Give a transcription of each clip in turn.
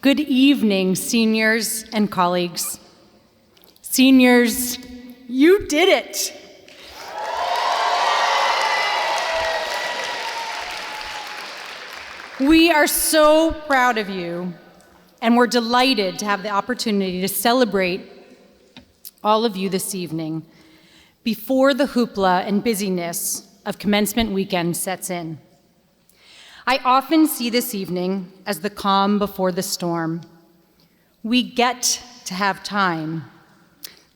Good evening, seniors and colleagues. Seniors, you did it. We are so proud of you, and we're delighted to have the opportunity to celebrate all of you this evening before the hoopla and busyness of commencement weekend sets in. I often see this evening as the calm before the storm. We get to have time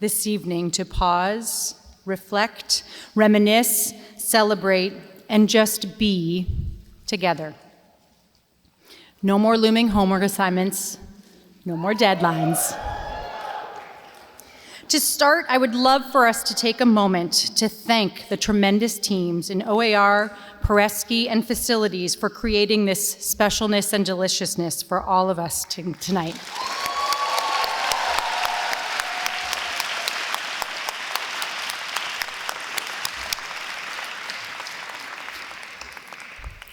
this evening to pause, reflect, reminisce, celebrate, and just be together. No more looming homework assignments, no more deadlines. To start, I would love for us to take a moment to thank the tremendous teams in OAR, Peresky, and facilities for creating this specialness and deliciousness for all of us tonight.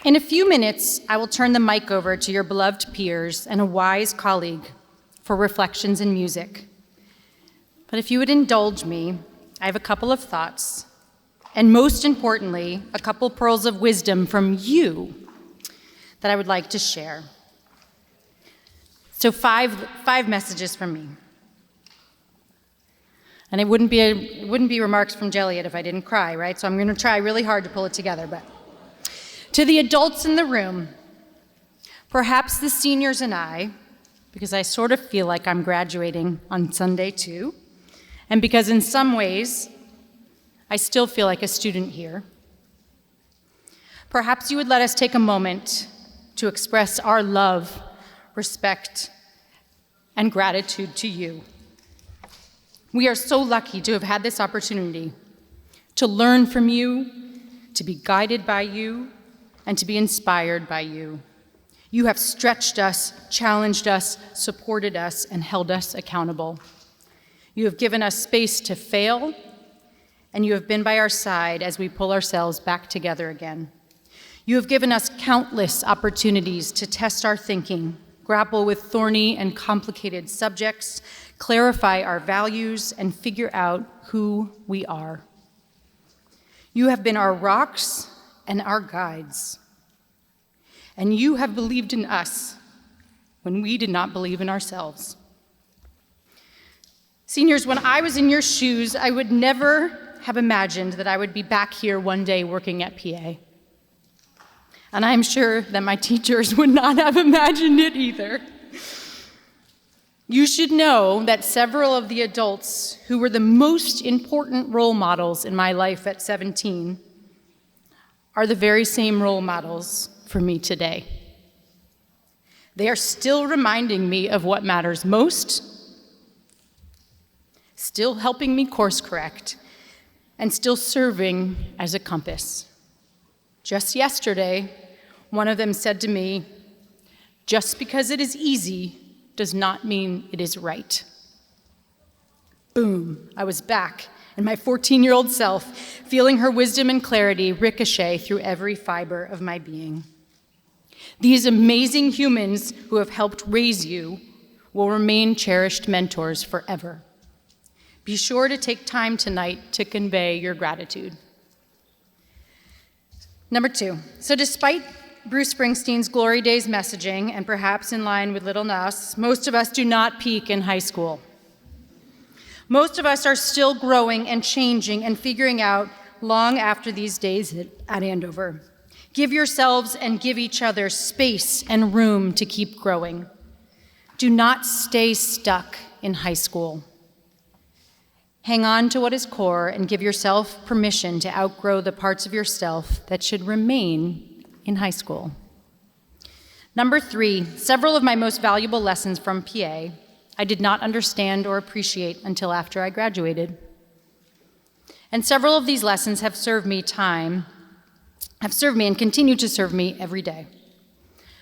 In a few minutes, I will turn the mic over to your beloved peers and a wise colleague for reflections and music. But if you would indulge me, I have a couple of thoughts, and most importantly, a couple pearls of wisdom from you that I would like to share. So five messages from me. And it wouldn't be remarks from Jeliet if I didn't cry, right? So I'm going to try really hard to pull it together. But to the adults in the room, perhaps the seniors and I, because I sort of feel like I'm graduating on Sunday too, and because in some ways, I still feel like a student here, perhaps you would let us take a moment to express our love, respect, and gratitude to you. We are so lucky to have had this opportunity to learn from you, to be guided by you, and to be inspired by you. You have stretched us, challenged us, supported us, and held us accountable. You have given us space to fail, and you have been by our side as we pull ourselves back together again. You have given us countless opportunities to test our thinking, grapple with thorny and complicated subjects, clarify our values, and figure out who we are. You have been our rocks and our guides, and you have believed in us when we did not believe in ourselves. Seniors, when I was in your shoes, I would never have imagined that I would be back here one day working at PA. And I'm sure that my teachers would not have imagined it either. You should know that several of the adults who were the most important role models in my life at 17 are the very same role models for me today. They are still reminding me of what matters most, still helping me course correct, and still serving as a compass. Just yesterday, one of them said to me, "Just because it is easy does not mean it is right." Boom, I was back, and my 14-year-old self, feeling her wisdom and clarity ricochet through every fiber of my being. These amazing humans who have helped raise you will remain cherished mentors forever. Be sure to take time tonight to convey your gratitude. Number 2, so despite Bruce Springsteen's Glory Days messaging, and perhaps in line with Little Nas, most of us do not peak in high school. Most of us are still growing and changing and figuring out long after these days at Andover. Give yourselves and give each other space and room to keep growing. Do not stay stuck in high school. Hang on to what is core and give yourself permission to outgrow the parts of yourself that should remain in high school. Number 3, several of my most valuable lessons from PA I did not understand or appreciate until after I graduated. And several of these lessons have served me and continue to serve me every day.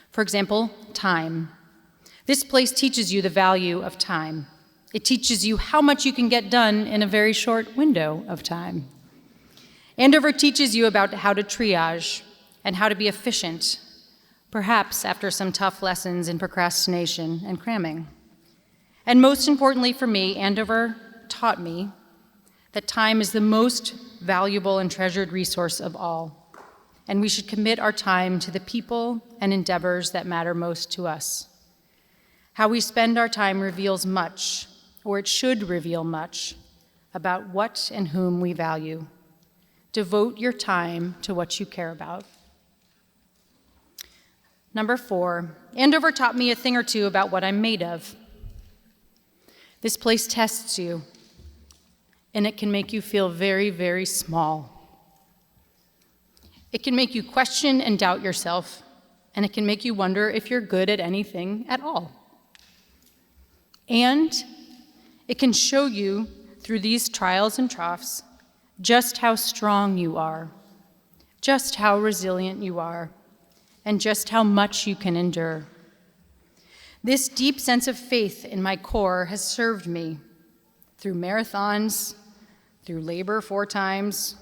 For example, time. This place teaches you the value of time. It teaches you how much you can get done in a very short window of time. Andover teaches you about how to triage and how to be efficient, perhaps after some tough lessons in procrastination and cramming. And most importantly for me, Andover taught me that time is the most valuable and treasured resource of all, and we should commit our time to the people and endeavors that matter most to us. How we spend our time reveals much, or it should reveal much, about what and whom we value. Devote your time to what you care about. Number 4, Andover taught me a thing or two about what I'm made of. This place tests you, and it can make you feel very, very small. It can make you question and doubt yourself, and it can make you wonder if you're good at anything at all. And it can show you, through these trials and troughs, just how strong you are, just how resilient you are, and just how much you can endure. This deep sense of faith in my core has served me through marathons, through labor 4 times,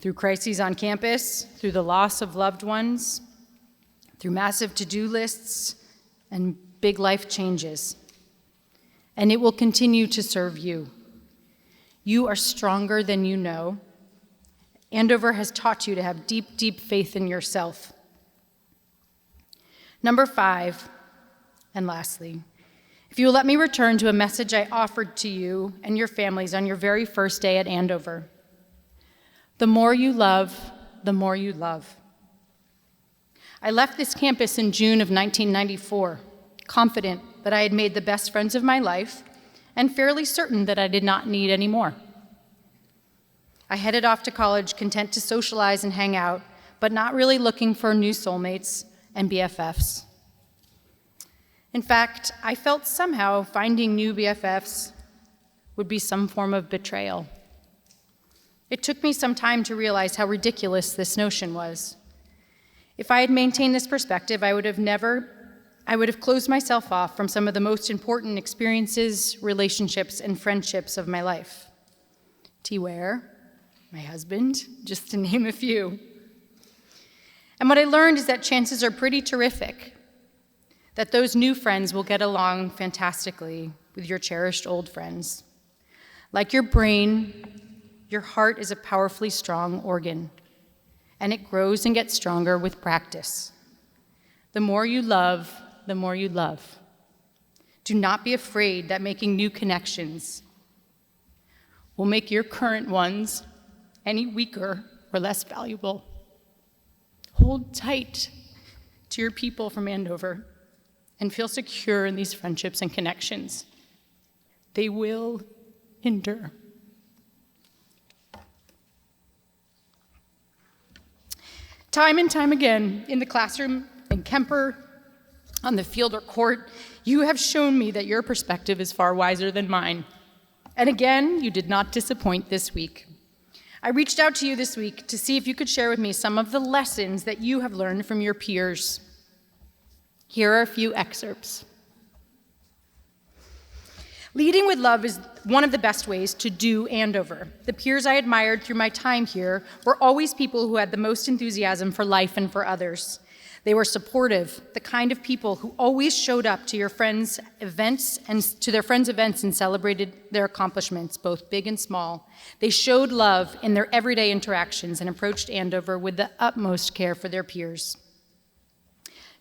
through crises on campus, through the loss of loved ones, through massive to-do lists and big life changes. And it will continue to serve you. You are stronger than you know. Andover has taught you to have deep, deep faith in yourself. Number 5, and lastly, if you will let me return to a message I offered to you and your families on your very first day at Andover. The more you love, the more you love. I left this campus in June of 1994, confident that I had made the best friends of my life and fairly certain that I did not need any more. I headed off to college content to socialize and hang out, but not really looking for new soulmates and BFFs. In fact, I felt somehow finding new BFFs would be some form of betrayal. It took me some time to realize how ridiculous this notion was. If I had maintained this perspective, I would have closed myself off from some of the most important experiences, relationships, and friendships of my life. T. Ware, my husband, just to name a few. And what I learned is that chances are pretty terrific that those new friends will get along fantastically with your cherished old friends. Like your brain, your heart is a powerfully strong organ, and it grows and gets stronger with practice. The more you love, the more you love. Do not be afraid that making new connections will make your current ones any weaker or less valuable. Hold tight to your people from Andover and feel secure in these friendships and connections. They will endure. Time and time again, in the classroom, in Kemper, on the field or court, you have shown me that your perspective is far wiser than mine. And again, you did not disappoint this week. I reached out to you this week to see if you could share with me some of the lessons that you have learned from your peers. Here are a few excerpts. Leading with love is one of the best ways to do Andover. The peers I admired through my time here were always people who had the most enthusiasm for life and for others. They were supportive, the kind of people who always showed up to your friends' events and to their friends' events and celebrated their accomplishments, both big and small. They showed love in their everyday interactions and approached Andover with the utmost care for their peers.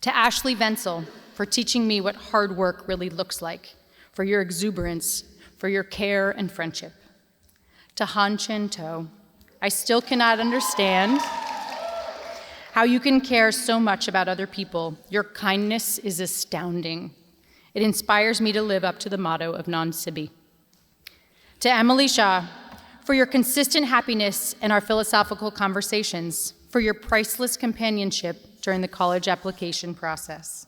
To Ashley Venzel for teaching me what hard work really looks like, for your exuberance, for your care and friendship. To Han Chen To, I still cannot understand how you can care so much about other people. Your kindness is astounding. It inspires me to live up to the motto of non-Sibby. To Emily Shaw, for your consistent happiness in our philosophical conversations, for your priceless companionship during the college application process.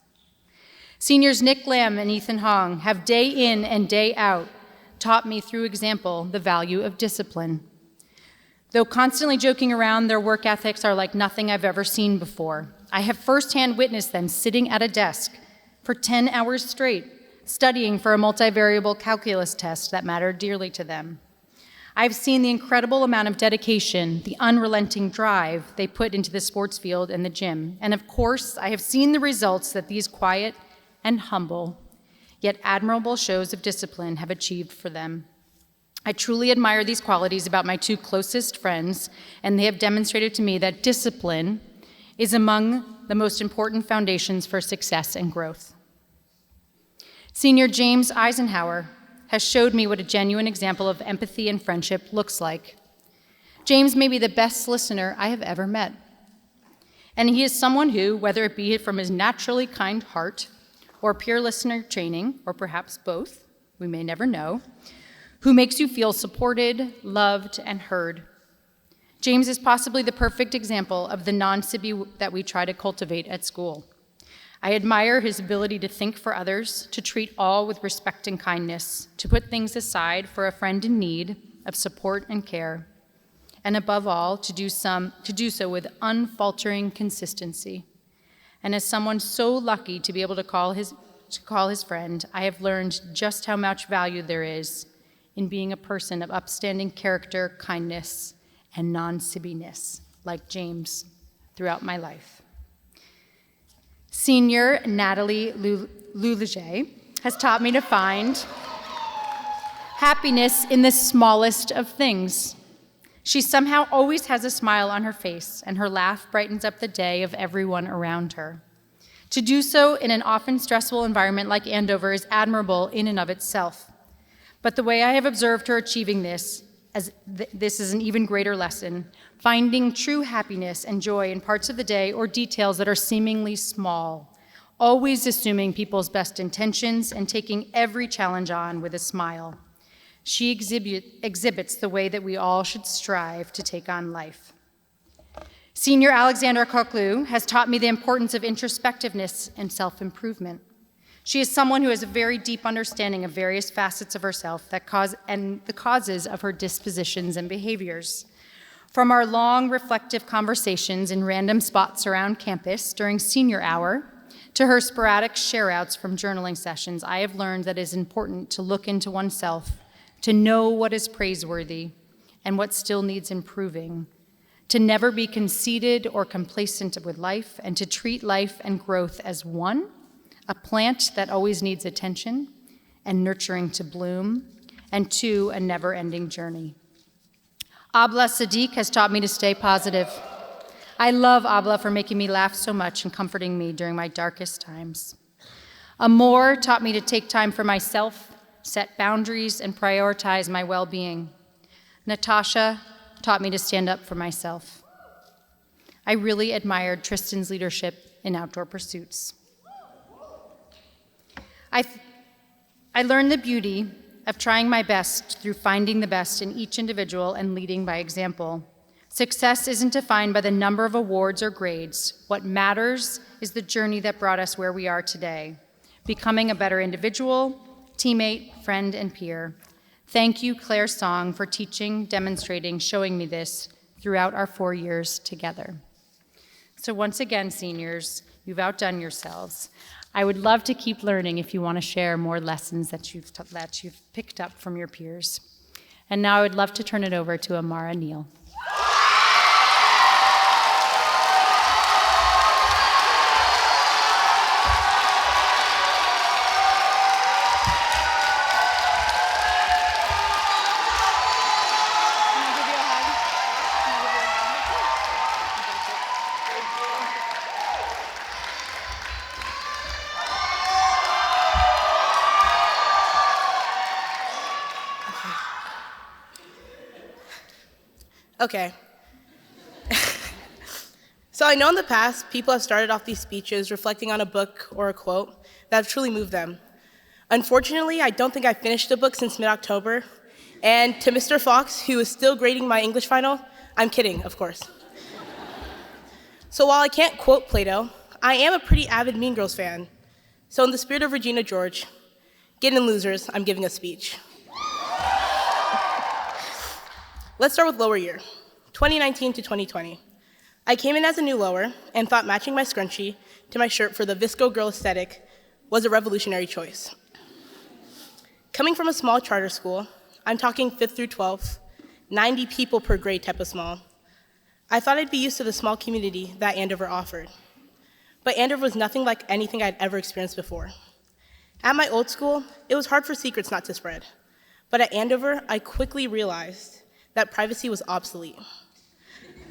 Seniors Nick Lamb and Ethan Hong have day in and day out taught me through example the value of discipline. Though constantly joking around, their work ethics are like nothing I've ever seen before. I have firsthand witnessed them sitting at a desk for 10 hours straight, studying for a multivariable calculus test that mattered dearly to them. I've seen the incredible amount of dedication, the unrelenting drive they put into the sports field and the gym. And of course, I have seen the results that these quiet and humble, yet admirable shows of discipline have achieved for them. I truly admire these qualities about my two closest friends, and they have demonstrated to me that discipline is among the most important foundations for success and growth. Senior James Eisenhower has showed me what a genuine example of empathy and friendship looks like. James may be the best listener I have ever met. And he is someone who, whether it be from his naturally kind heart or peer listener training, or perhaps both, we may never know, who makes you feel supported, loved, and heard. James is possibly the perfect example of the non-Sibby that we try to cultivate at school. I admire his ability to think for others, to treat all with respect and kindness, to put things aside for a friend in need of support and care, and above all, to do so with unfaltering consistency. And as someone so lucky to be able to call his friend, I have learned just how much value there is in being a person of upstanding character, kindness, and non-Sibbiness, like James, throughout my life. Senior Natalie Luliger has taught me to find happiness in the smallest of things. She somehow always has a smile on her face, and her laugh brightens up the day of everyone around her. To do so in an often stressful environment like Andover is admirable in and of itself. But the way I have observed her achieving this, this is an even greater lesson, finding true happiness and joy in parts of the day or details that are seemingly small, always assuming people's best intentions and taking every challenge on with a smile. She exhibits the way that we all should strive to take on life. Senior Alexandra Koklu has taught me the importance of introspectiveness and self-improvement. She is someone who has a very deep understanding of various facets of herself and the causes of her dispositions and behaviors. From our long, reflective conversations in random spots around campus during senior hour to her sporadic share-outs from journaling sessions, I have learned that it is important to look into oneself, to know what is praiseworthy and what still needs improving, to never be conceited or complacent with life, and to treat life and growth as one, a plant that always needs attention and nurturing to bloom, and two, a never-ending journey. Abla Sadiq has taught me to stay positive. I love Abla for making me laugh so much and comforting me during my darkest times. Amor taught me to take time for myself, set boundaries, and prioritize my well-being. Natasha taught me to stand up for myself. I really admired Tristan's leadership in outdoor pursuits. I learned the beauty of trying my best through finding the best in each individual and leading by example. Success isn't defined by the number of awards or grades. What matters is the journey that brought us where we are today, becoming a better individual, teammate, friend, and peer. Thank you, Claire Song, for teaching, demonstrating, showing me this throughout our 4 years together. So once again, seniors, you've outdone yourselves. I would love to keep learning if you want to share more lessons that you've picked up from your peers. And now I would love to turn it over to Amara Neal. Okay. So I know in the past, people have started off these speeches reflecting on a book or a quote that have truly moved them. Unfortunately, I don't think I've finished a book since mid-October. And to Mr. Fox, who is still grading my English final, I'm kidding, of course. So while I can't quote Plato, I am a pretty avid Mean Girls fan. So in the spirit of Regina George, get in losers, I'm giving a speech. Let's start with lower year, 2019 to 2020. I came in as a new lower and thought matching my scrunchie to my shirt for the Visco girl aesthetic was a revolutionary choice. Coming from a small charter school, I'm talking 5th through 12th, 90 people per grade type of small. I thought I'd be used to the small community that Andover offered. But Andover was nothing like anything I'd ever experienced before. At my old school, it was hard for secrets not to spread. But at Andover, I quickly realized that privacy was obsolete.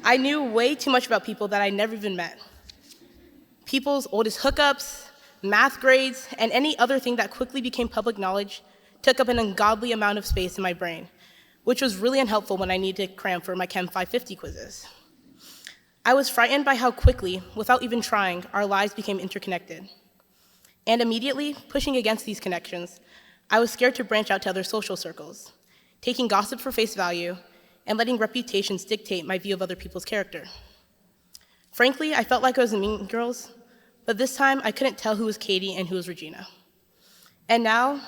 I knew way too much about people that I never even met. People's oldest hookups, math grades, and any other thing that quickly became public knowledge took up an ungodly amount of space in my brain, which was really unhelpful when I needed to cram for my Chem 550 quizzes. I was frightened by how quickly, without even trying, our lives became interconnected. And immediately, pushing against these connections, I was scared to branch out to other social circles, taking gossip for face value, and letting reputations dictate my view of other people's character. Frankly, I felt like I was in Mean Girls, but this time I couldn't tell who was Katie and who was Regina. And now,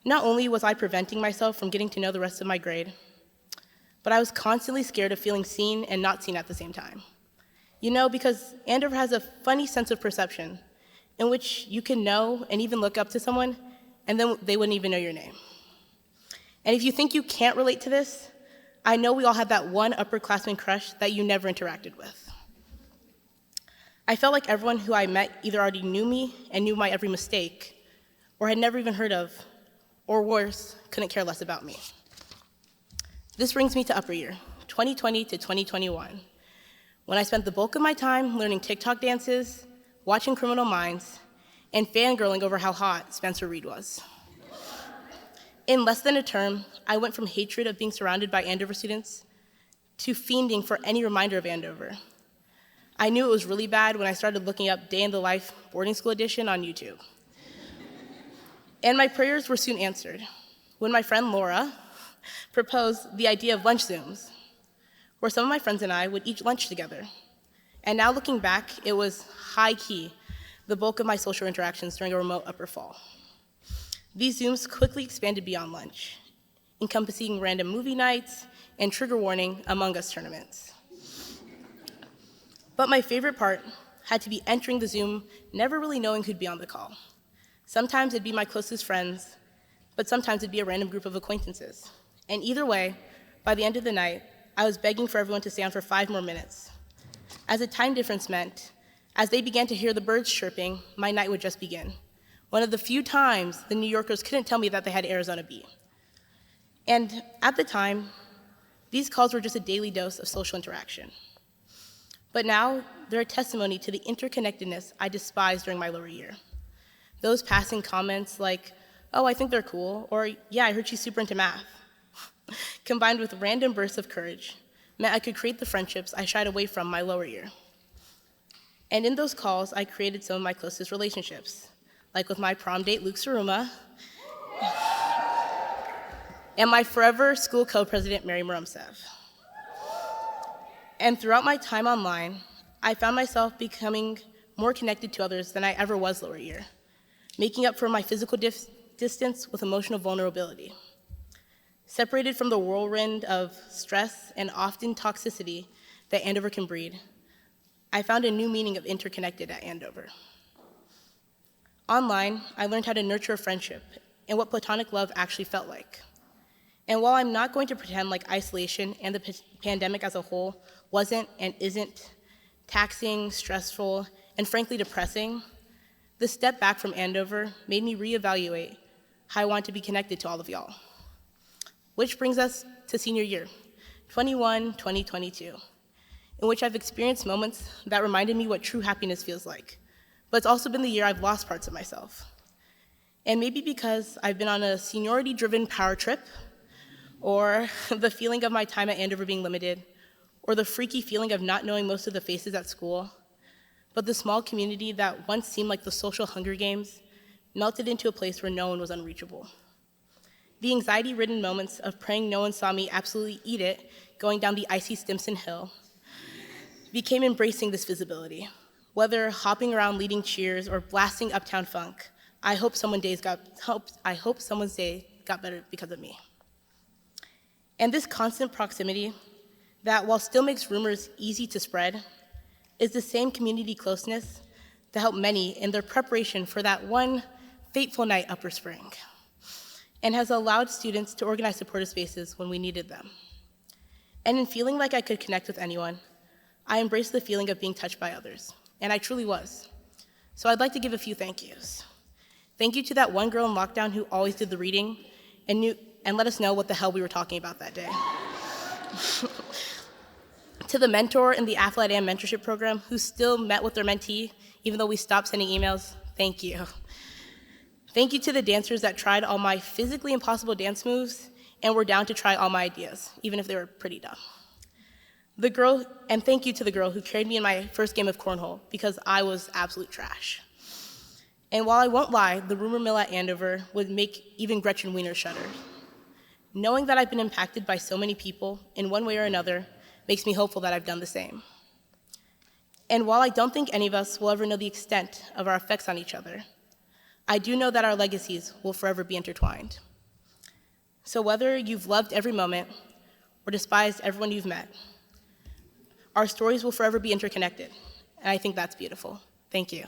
not only was I preventing myself from getting to know the rest of my grade, but I was constantly scared of feeling seen and not seen at the same time. You know, because Andover has a funny sense of perception in which you can know and even look up to someone, and then they wouldn't even know your name. And if you think you can't relate to this, I know we all had that one upperclassman crush that you never interacted with. I felt like everyone who I met either already knew me and knew my every mistake, or had never even heard of, or worse, couldn't care less about me. This brings me to upper year, 2020 to 2021, when I spent the bulk of my time learning TikTok dances, watching Criminal Minds, and fangirling over how hot Spencer Reed was. In less than a term, I went from hatred of being surrounded by Andover students to fiending for any reminder of Andover. I knew it was really bad when I started looking up Day in the Life Boarding School Edition on YouTube. And my prayers were soon answered when my friend Laura proposed the idea of lunch Zooms, where some of my friends and I would eat lunch together. And now looking back, it was high-key the bulk of my social interactions during a remote upper fall. These Zooms quickly expanded beyond lunch, encompassing random movie nights and trigger warning Among Us tournaments. But my favorite part had to be entering the Zoom, never really knowing who'd be on the call. Sometimes it'd be my closest friends, but sometimes it'd be a random group of acquaintances. And either way, by the end of the night, I was begging for everyone to stay on for 5 more minutes. As the time difference meant, as they began to hear the birds chirping, my night would just begin. One of the few times the New Yorkers couldn't tell me that they had Arizona beat. And at the time, these calls were just a daily dose of social interaction. But now, they're a testimony to the interconnectedness I despised during my lower year. Those passing comments like, "Oh, I think they're cool," or "Yeah, I heard she's super into math," combined with random bursts of courage, meant I could create the friendships I shied away from my lower year. And in those calls, I created some of my closest relationships, like with my prom date, Luke Saruma, and my forever school co-president, Mary Morumsev. And throughout my time online, I found myself becoming more connected to others than I ever was lower year, making up for my physical distance with emotional vulnerability. Separated from the whirlwind of stress and often toxicity that Andover can breed, I found a new meaning of interconnected at Andover. Online, I learned how to nurture a friendship and what platonic love actually felt like. And while I'm not going to pretend like isolation and the pandemic as a whole wasn't and isn't taxing, stressful, and frankly depressing, the step back from Andover made me reevaluate how I want to be connected to all of y'all. Which brings us to senior year, 2022, in which I've experienced moments that reminded me what true happiness feels like. But it's also been the year I've lost parts of myself. And maybe because I've been on a seniority-driven power trip, or the feeling of my time at Andover being limited, or the freaky feeling of not knowing most of the faces at school, but the small community that once seemed like the social Hunger Games melted into a place where no one was unreachable. The anxiety-ridden moments of praying no one saw me absolutely eat it going down the icy Stimson Hill became embracing this visibility. Whether hopping around leading cheers or blasting Uptown Funk, I hope someone's day got better because of me. And this constant proximity that, while still makes rumors easy to spread, is the same community closeness that helped many in their preparation for that one fateful night upper spring, and has allowed students to organize supportive spaces when we needed them. And in feeling like I could connect with anyone, I embraced the feeling of being touched by others, and I truly was. So I'd like to give a few thank yous. Thank you to that one girl in lockdown who always did the reading and let us know what the hell we were talking about that day. To the mentor in the Athlete and Mentorship Program who still met with their mentee even though we stopped sending emails, thank you. Thank you to the dancers that tried all my physically impossible dance moves and were down to try all my ideas, even if they were pretty dumb. And thank you to the girl who carried me in my first game of cornhole because I was absolute trash. And while I won't lie, the rumor mill at Andover would make even Gretchen Wiener shudder. Knowing that I've been impacted by so many people in one way or another makes me hopeful that I've done the same. And while I don't think any of us will ever know the extent of our effects on each other, I do know that our legacies will forever be intertwined. So whether you've loved every moment or despised everyone you've met, our stories will forever be interconnected, and I think that's beautiful. Thank you.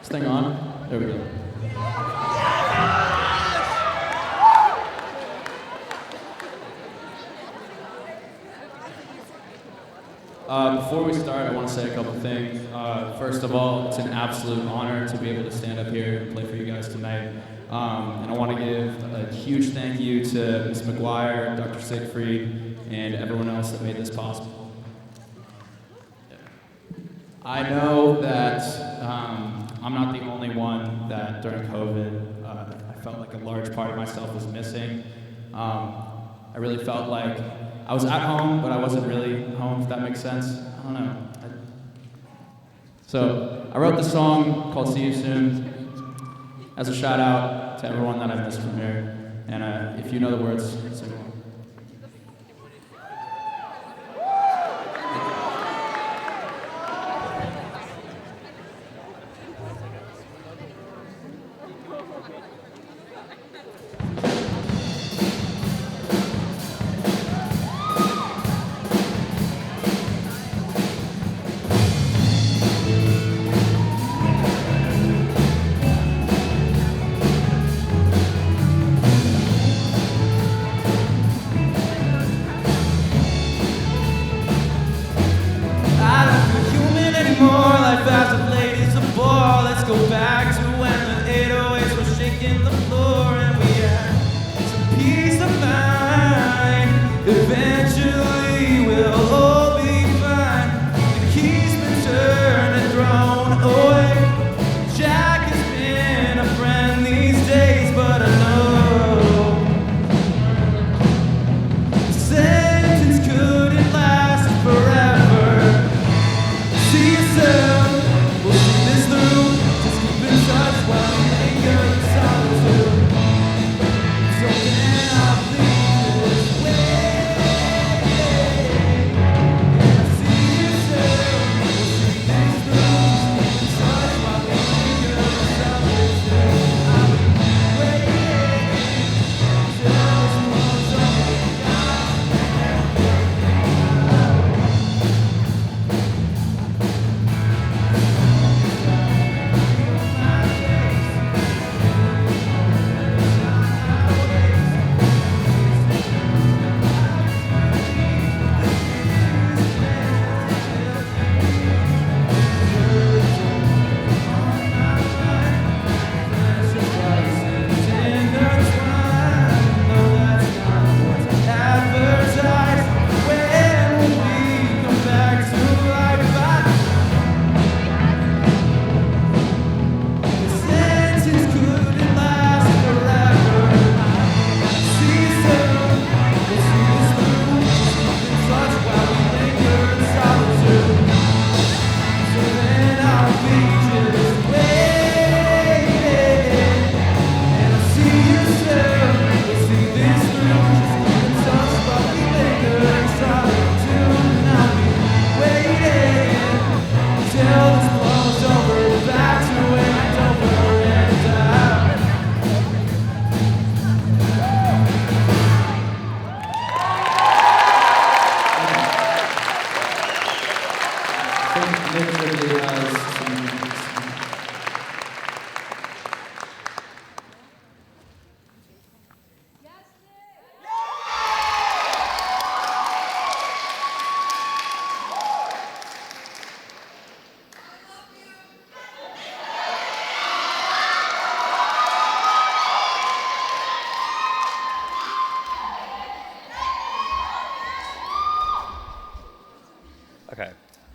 Thing on? There we go. Before we start, I want to say a couple things. First of all, it's an absolute honor to be able to stand up here and play for you guys tonight. And I want to give a huge thank you to Ms. McGuire, Dr. Siegfried, and everyone else that made this possible. I know that I'm not the only one that during COVID, I felt like a large part of myself was missing. I really felt like I was at home, but I wasn't really home, if that makes sense. I don't know. So I wrote this song called See You Soon as a shout out to everyone that I missed from here. And if you know the words, sing along.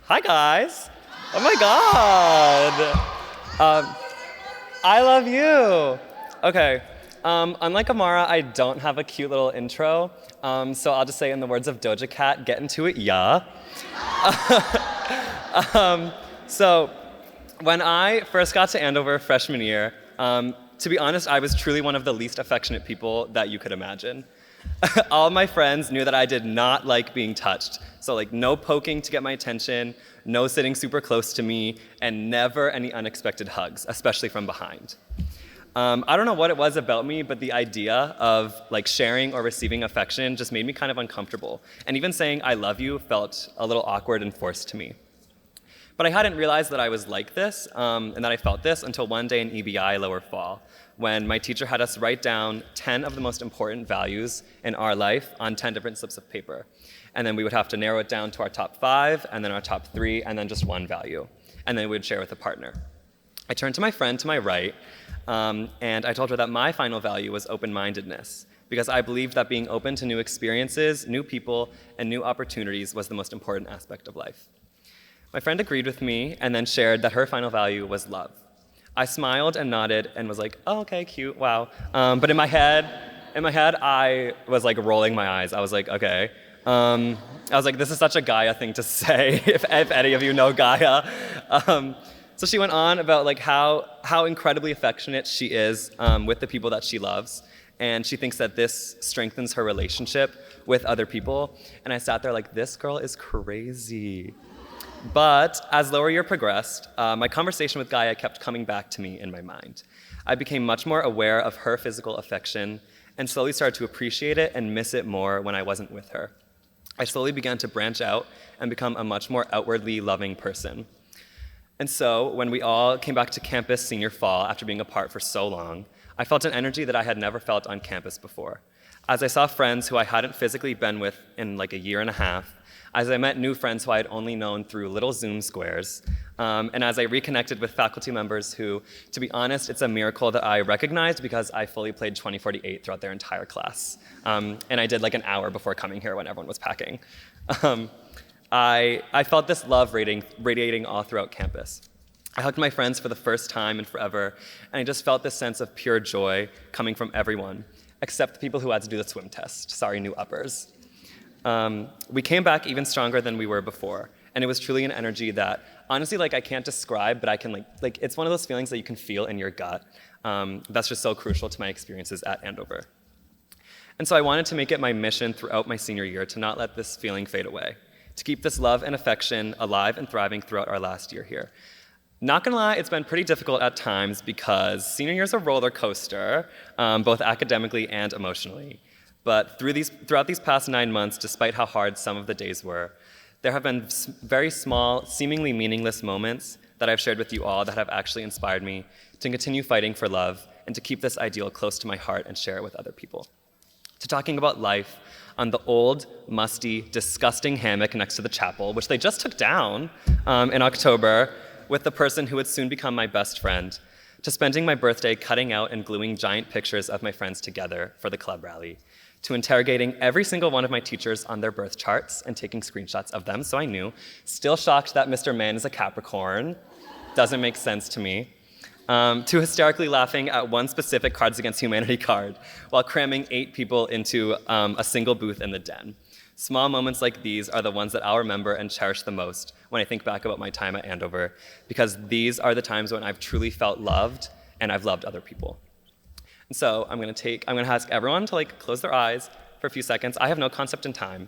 Hi, guys. Oh, my God. I love you. Okay. Unlike Amara, I don't have a cute little intro, so I'll just say in the words of Doja Cat, get into it, yeah. So when I first got to Andover freshman year, to be honest, I was truly one of the least affectionate people that you could imagine. All of my friends knew that I did not like being touched. So like no poking to get my attention, no sitting super close to me, and never any unexpected hugs, especially from behind. I don't know what it was about me, but the idea of like sharing or receiving affection just made me kind of uncomfortable. And even saying I love you felt a little awkward and forced to me. But I hadn't realized that I was like this and that I felt this until one day in EBI lower fall, when my teacher had us write down 10 of the most important values in our life on 10 different slips of paper. And then we would have to narrow it down to our top 5, and then our top 3, and then just one value. And then we would share with a partner. I turned to my friend to my right, and I told her that my final value was open-mindedness, because I believed that being open to new experiences, new people, and new opportunities was the most important aspect of life. My friend agreed with me and then shared that her final value was love. I smiled and nodded and was like, oh, okay, cute, wow. But in my head, I was like rolling my eyes. I was like, okay. I was like, this is such a Gaia thing to say, if any of you know Gaia. So she went on about like how incredibly affectionate she is with the people that she loves. And she thinks that this strengthens her relationship with other people. And I sat there like, this girl is crazy. But as lower year progressed, my conversation with Gaia kept coming back to me in my mind. I became much more aware of her physical affection and slowly started to appreciate it and miss it more when I wasn't with her. I slowly began to branch out and become a much more outwardly loving person. And so when we all came back to campus senior fall after being apart for so long, I felt an energy that I had never felt on campus before. As I saw friends who I hadn't physically been with in like a year and a half, as I met new friends who I had only known through little Zoom squares, and as I reconnected with faculty members who, to be honest, it's a miracle that I recognized because I fully played 2048 throughout their entire class. And I did like an hour before coming here when everyone was packing. I felt this love radiating all throughout campus. I hugged my friends for the first time in forever, and I just felt this sense of pure joy coming from everyone, except the people who had to do the swim test. Sorry, new uppers. We came back even stronger than we were before, and it was truly an energy that, honestly, like I can't describe, but I can like it's one of those feelings that you can feel in your gut. That's just so crucial to my experiences at Andover. And so I wanted to make it my mission throughout my senior year to not let this feeling fade away, to keep this love and affection alive and thriving throughout our last year here. Not gonna lie, it's been pretty difficult at times because senior year is a roller coaster, both academically and emotionally. But throughout these past 9 months, despite how hard some of the days were, there have been very small, seemingly meaningless moments that I've shared with you all that have actually inspired me to continue fighting for love and to keep this ideal close to my heart and share it with other people. To talking about life on the old, musty, disgusting hammock next to the chapel, which they just took down in October, with the person who would soon become my best friend, to spending my birthday cutting out and gluing giant pictures of my friends together for the club rally, to interrogating every single one of my teachers on their birth charts and taking screenshots of them, so I knew. Still shocked that Mr. Mann is a Capricorn. Doesn't make sense to me. To hysterically laughing at one specific Cards Against Humanity card while cramming 8 people into a single booth in the den. Small moments like these are the ones that I'll remember and cherish the most when I think back about my time at Andover, because these are the times when I've truly felt loved and I've loved other people. And so I'm gonna ask everyone to like close their eyes for a few seconds. I have no concept of time,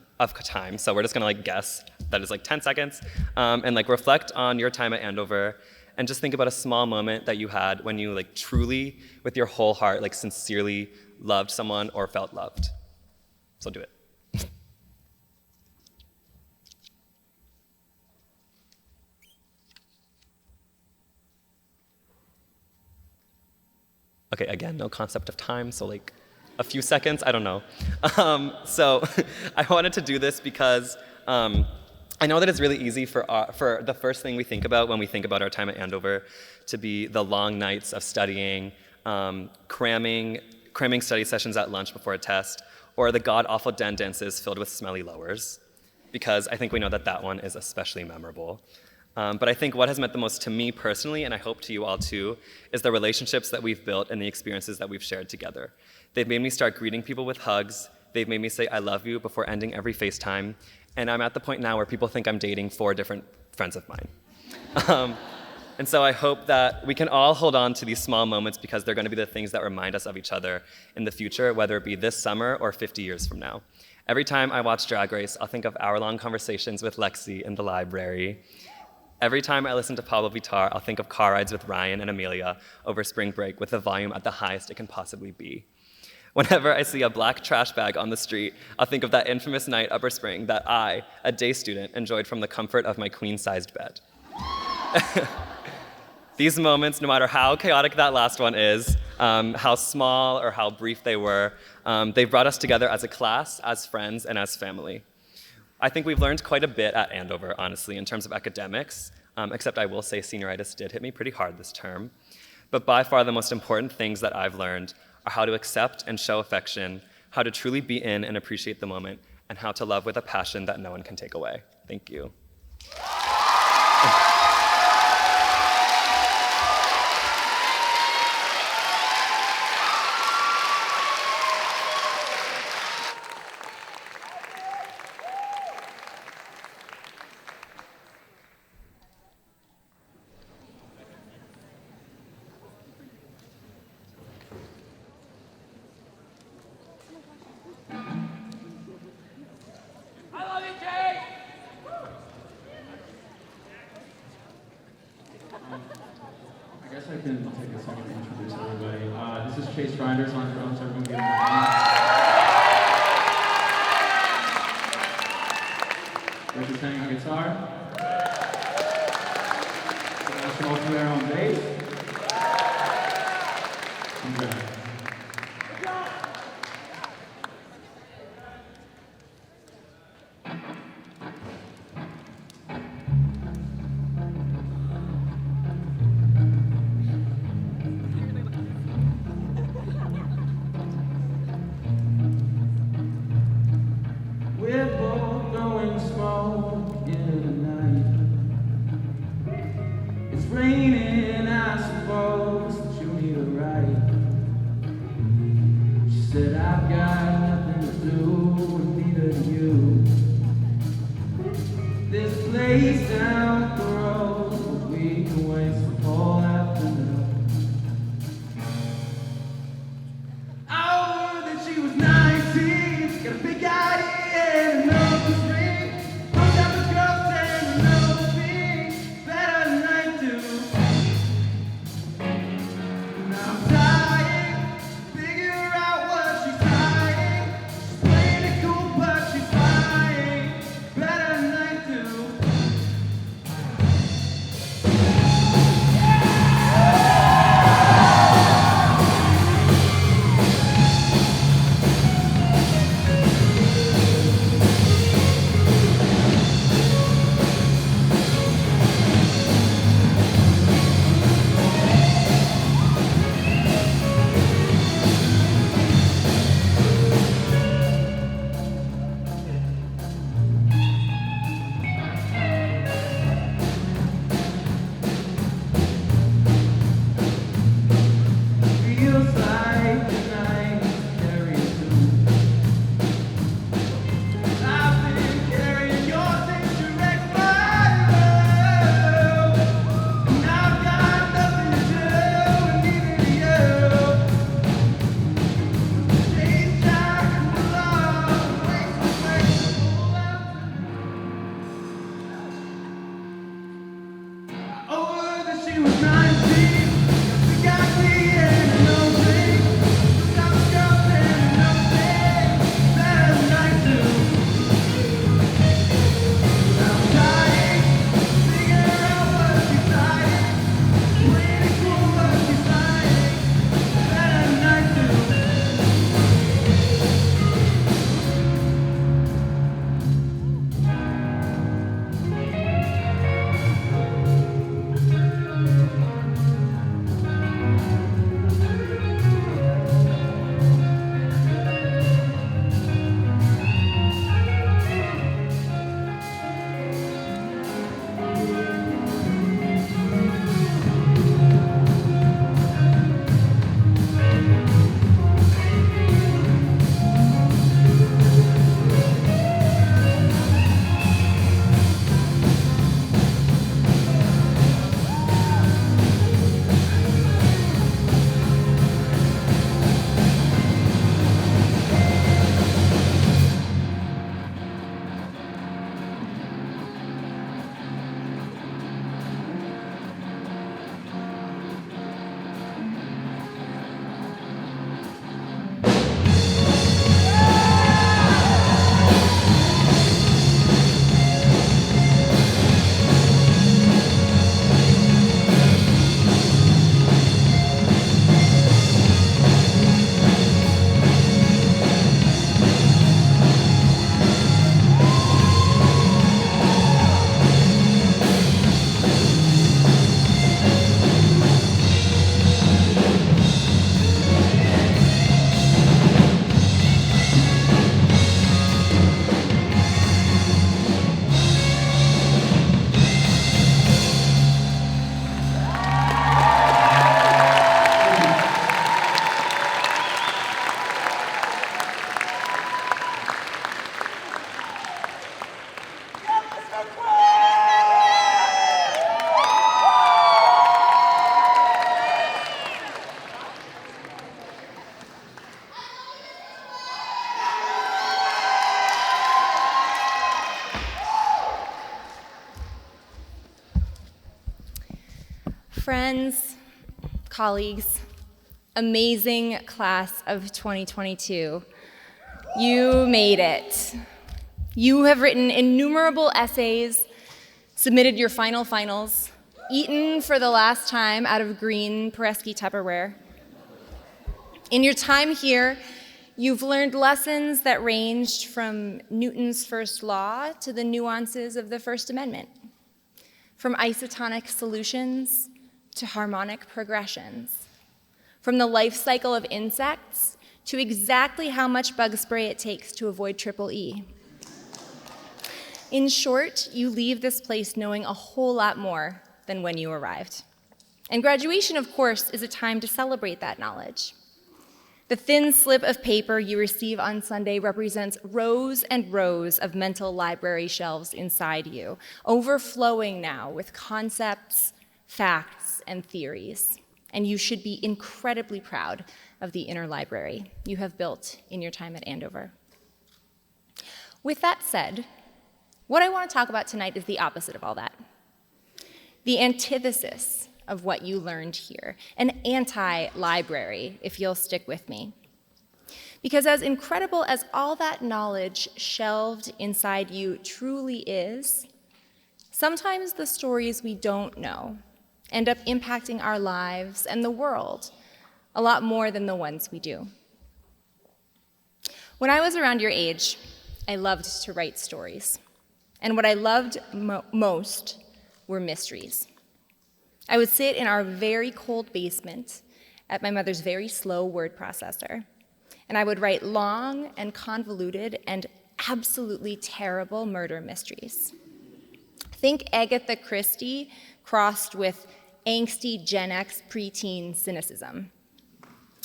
so we're just gonna like guess that is like 10 seconds, and like reflect on your time at Andover, and just think about a small moment that you had when you like truly, with your whole heart, like sincerely loved someone or felt loved. So do it. Okay, again, no concept of time, so like a few seconds, I don't know. So I wanted to do this because I know that it's really easy for the first thing we think about when we think about our time at Andover to be the long nights of studying, cramming study sessions at lunch before a test, or the god-awful den dances filled with smelly lowers. because I think we know that that one is especially memorable. But I think what has meant the most to me personally, and I hope to you all too, is the relationships that we've built and the experiences that we've shared together. They've made me start greeting people with hugs. They've made me say I love you before ending every FaceTime. And I'm at the point now where people think I'm dating 4 different friends of mine. And so I hope that we can all hold on to these small moments because they're going to be the things that remind us of each other in the future, whether it be this summer or 50 years from now. Every time I watch Drag Race, I'll think of hour-long conversations with Lexi in the library. Every time I listen to Pablo Vittar, I'll think of car rides with Ryan and Amelia over spring break with the volume at the highest it can possibly be. Whenever I see a black trash bag on the street, I'll think of that infamous night Upper Spring that I, a day student, enjoyed from the comfort of my queen-sized bed. These moments, no matter how chaotic that last one is, how small or how brief they were, they brought us together as a class, as friends, and as family. I think we've learned quite a bit at Andover, honestly, in terms of academics, except I will say senioritis did hit me pretty hard this term. But by far the most important things that I've learned are how to accept and show affection, how to truly be in and appreciate the moment, and how to love with a passion that no one can take away. Thank you. I guess I can take a second to introduce everybody. This is Chase Grinders on drums. Everyone give him a hand. Richard Tang on guitar. National Flair on bass. And Jack. We're both going smoke in the night. It's raining, I suppose that you need a ride. She said, I've got nothing to do with neither do you. There's a place down the road where we can waste the whole afternoon. Oh, that she was 19, got a big idea. Friends, colleagues, amazing class of 2022, you made it. You have written innumerable essays, submitted your finals, eaten for the last time out of green Peresky Tupperware. In your time here, you've learned lessons that ranged from Newton's first law to the nuances of the First Amendment, from isotonic solutions to harmonic progressions, from the life cycle of insects to exactly how much bug spray it takes to avoid triple E. In short, you leave this place knowing a whole lot more than when you arrived. And graduation, of course, is a time to celebrate that knowledge. The thin slip of paper you receive on Sunday represents rows and rows of mental library shelves inside you, overflowing now with concepts, facts, and theories. And you should be incredibly proud of the inner library you have built in your time at Andover. With that said, what I want to talk about tonight is the opposite of all that. The antithesis of what you learned here, an anti-library, if you'll stick with me. Because as incredible as all that knowledge shelved inside you truly is, sometimes the stories we don't know end up impacting our lives and the world a lot more than the ones we do. When I was around your age, I loved to write stories. And what I loved most were mysteries. I would sit in our very cold basement at my mother's very slow word processor, and I would write long and convoluted and absolutely terrible murder mysteries. Think Agatha Christie crossed with angsty Gen X preteen cynicism.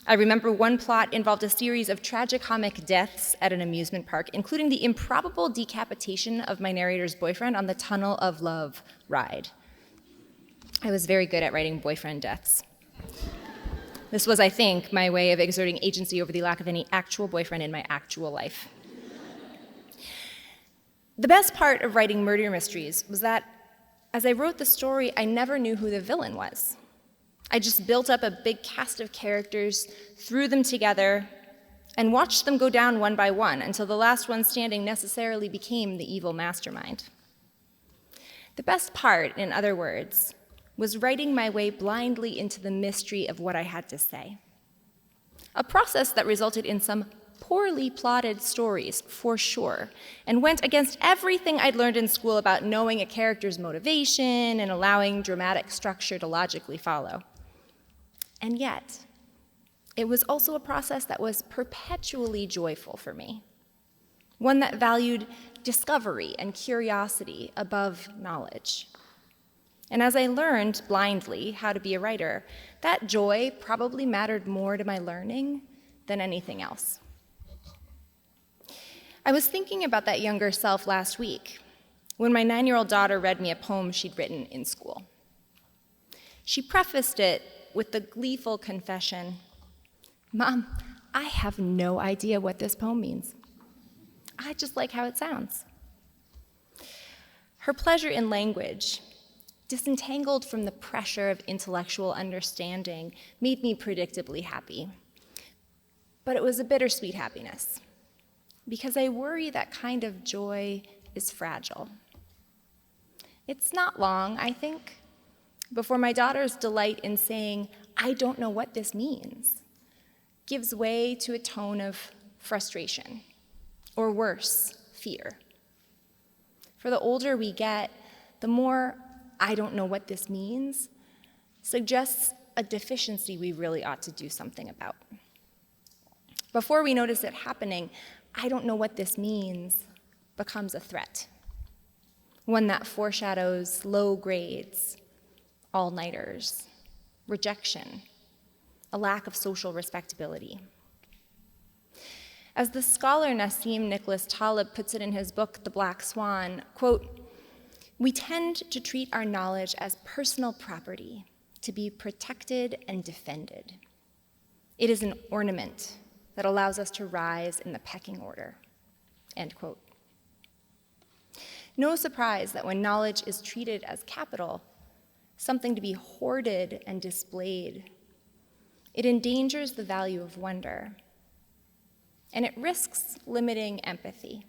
I remember one plot involved a series of tragicomic deaths at an amusement park, including the improbable decapitation of my narrator's boyfriend on the Tunnel of Love ride. I was very good at writing boyfriend deaths. This was, I think, my way of exerting agency over the lack of any actual boyfriend in my actual life. The best part of writing murder mysteries was that as I wrote the story, I never knew who the villain was. I just built up a big cast of characters, threw them together, and watched them go down one by one until the last one standing necessarily became the evil mastermind. The best part, in other words, was writing my way blindly into the mystery of what I had to say. A process that resulted in some poorly plotted stories, for sure, and went against everything I'd learned in school about knowing a character's motivation and allowing dramatic structure to logically follow. And yet, it was also a process that was perpetually joyful for me, one that valued discovery and curiosity above knowledge. And as I learned blindly how to be a writer, that joy probably mattered more to my learning than anything else. I was thinking about that younger self last week when my 9-year-old daughter read me a poem she'd written in school. She prefaced it with the gleeful confession, "Mom, I have no idea what this poem means. I just like how it sounds." Her pleasure in language, disentangled from the pressure of intellectual understanding, made me predictably happy. But it was a bittersweet happiness, because I worry that kind of joy is fragile. It's not long, I think, before my daughter's delight in saying, "I don't know what this means," gives way to a tone of frustration, or worse, fear. For the older we get, the more "I don't know what this means" suggests a deficiency we really ought to do something about. Before we notice it happening, "I don't know what this means" becomes a threat, one that foreshadows low grades, all-nighters, rejection, a lack of social respectability. As the scholar Nassim Nicholas Taleb puts it in his book, The Black Swan, quote, "We tend to treat our knowledge as personal property, to be protected and defended. It is an ornament that allows us to rise in the pecking order," end quote. No surprise that when knowledge is treated as capital, something to be hoarded and displayed. It endangers the value of wonder, and it risks limiting empathy.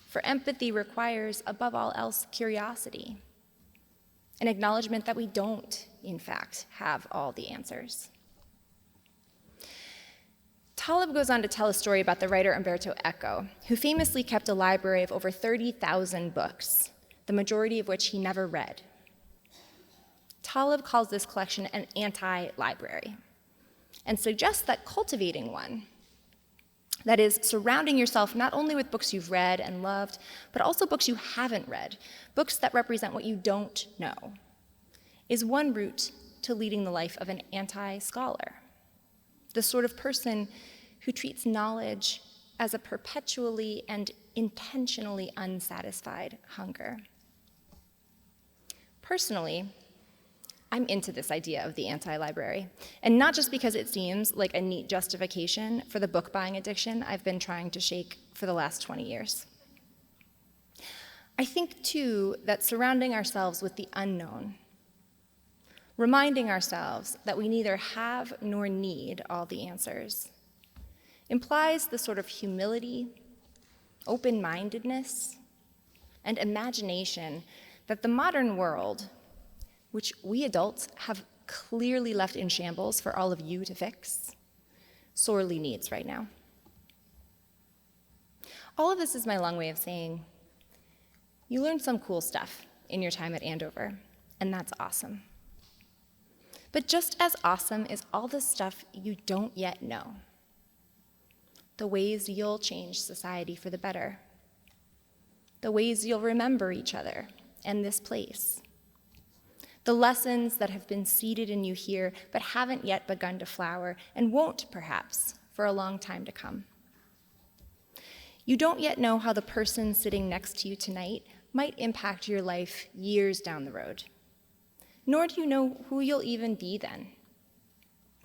For empathy requires, above all else, curiosity, an acknowledgement that we don't, in fact, have all the answers. Taleb goes on to tell a story about the writer Umberto Eco, who famously kept a library of over 30,000 books, the majority of which he never read. Taleb calls this collection an anti-library and suggests that cultivating one, that is, surrounding yourself not only with books you've read and loved, but also books you haven't read, books that represent what you don't know, is one route to leading the life of an anti-scholar, the sort of person who treats knowledge as a perpetually and intentionally unsatisfied hunger. Personally, I'm into this idea of the anti-library, and not just because it seems like a neat justification for the book-buying addiction I've been trying to shake for the last 20 years. I think, too, that surrounding ourselves with the unknown, reminding ourselves that we neither have nor need all the answers, implies the sort of humility, open-mindedness, and imagination that the modern world, which we adults have clearly left in shambles for all of you to fix, sorely needs right now. All of this is my long way of saying, you learned some cool stuff in your time at Andover, and that's awesome. But just as awesome is all the stuff you don't yet know, the ways you'll change society for the better, the ways you'll remember each other and this place, the lessons that have been seeded in you here but haven't yet begun to flower and won't, perhaps, for a long time to come. You don't yet know how the person sitting next to you tonight might impact your life years down the road. Nor do you know who you'll even be then.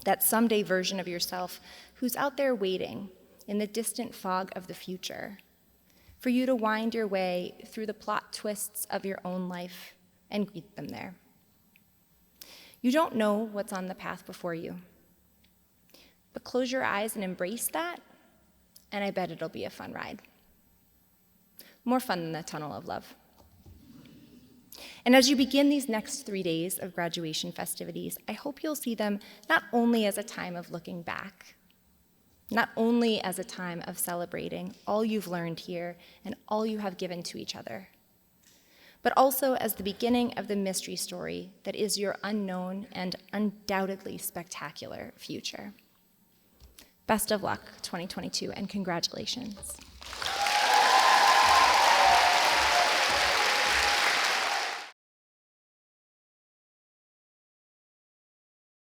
That someday version of yourself who's out there waiting in the distant fog of the future for you to wind your way through the plot twists of your own life and greet them there. You don't know what's on the path before you, but close your eyes and embrace that, and I bet it'll be a fun ride. More fun than the tunnel of love. And as you begin these next 3 days of graduation festivities, I hope you'll see them not only as a time of looking back, not only as a time of celebrating all you've learned here and all you have given to each other, but also as the beginning of the mystery story that is your unknown and undoubtedly spectacular future. Best of luck, 2022, and congratulations.